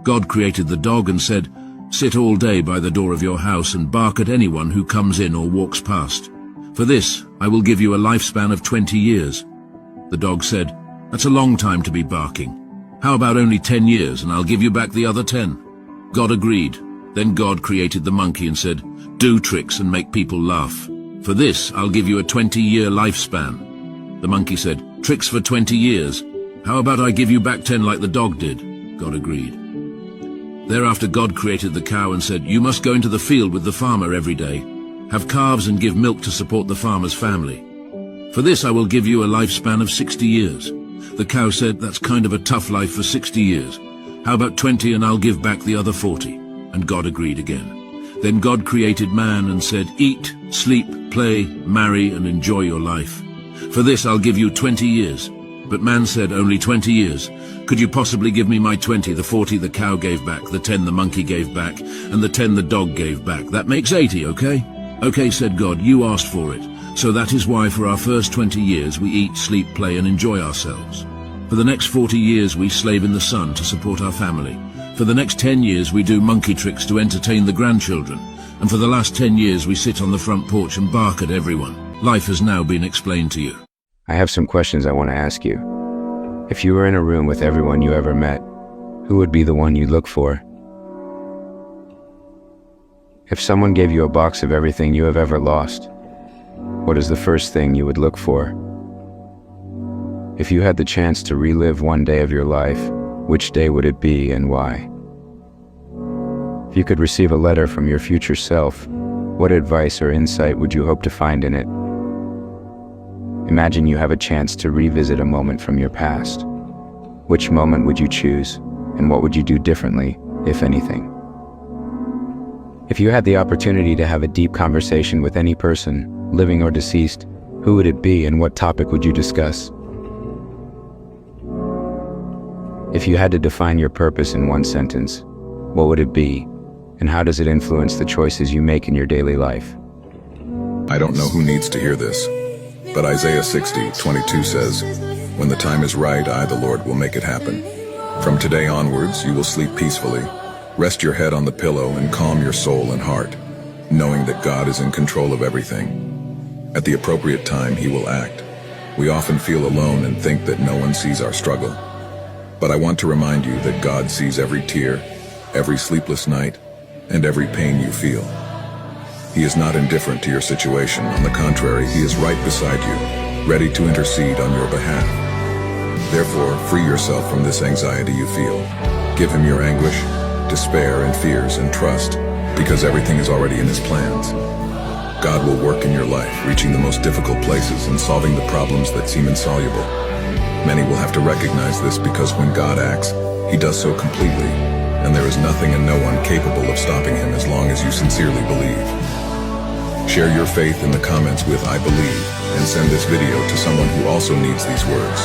God created the dog and said, "Sit all day by the door of your house and bark at anyone who comes in or walks past. For this, I will give you a lifespan of 20 years." The dog said, "That's a long time to be barking. How about only 10 years and I'll give you back the other 10? God agreed. Then God created the monkey and said, "Do tricks and make people laugh. For this, I'll give you a 20-year lifespan." The monkey said, "Tricks for 20 years. How about I give you back 10 like the dog did?" God agreed. Thereafter God created the cow and said, "You must go into the field with the farmer every day. Have calves and give milk to support the farmer's family. For this I will give you a lifespan of 60 years. The cow said, "That's kind of a tough life for 60 years. How about 20 and I'll give back the other 40? And God agreed again. Then God created man and said, "Eat, sleep, play, marry, and enjoy your life. For this I'll give you 20 years. But man said, "Only 20 years. Could you possibly give me my 20, the 40 the cow gave back, the 10 the monkey gave back, and the 10 the dog gave back? That makes 80, okay?" "Okay," said God, "you asked for it. So that is why for our first 20 years we eat, sleep, play, and enjoy ourselves. For the next 40 years we slave in the sun to support our family. For the next 10 years we do monkey tricks to entertain the grandchildren. And for the last 10 years we sit on the front porch and bark at everyone. Life has now been explained to you." I have some questions I want to ask you. If you were in a room with everyone you ever met, who would be the one you'd look for? If someone gave you a box of everything you have ever lost, what is the first thing you would look for? If you had the chance to relive one day of your life, which day would it be and why? If you could receive a letter from your future self, what advice or insight would you hope to find in it? Imagine you have a chance to revisit a moment from your past. Which moment would you choose, and what would you do differently, if anything? If you had the opportunity to have a deep conversation with any person, living or deceased, who would it be and what topic would you discuss? If you had to define your purpose in one sentence, what would it be, and how does it influence the choices you make in your daily life? I don't know who needs to hear this, but Isaiah 60:22 says, "When the time is right, I, the Lord, will make it happen. From today onwards, you will sleep peacefully. Rest your head on the pillow and calm your soul and heart, knowing that God is in control of everything. At the appropriate time, He will act. We often feel alone and think that no one sees our struggle. But I want to remind you that God sees every tear, every sleepless night, and every pain you feel. He is not indifferent to your situation. On the contrary, He is right beside you, ready to intercede on your behalf. Therefore, free yourself from this anxiety you feel. Give Him your anguish, despair, and fears, and trust, because everything is already in His plans. God will work in your life, reaching the most difficult places and solving the problems that seem insoluble. Many will have to recognize this because when God acts, He does so completely, and there is nothing and no one capable of stopping Him as long as you sincerely believe. Share your faith in the comments with "I believe" and send this video to someone who also needs these words.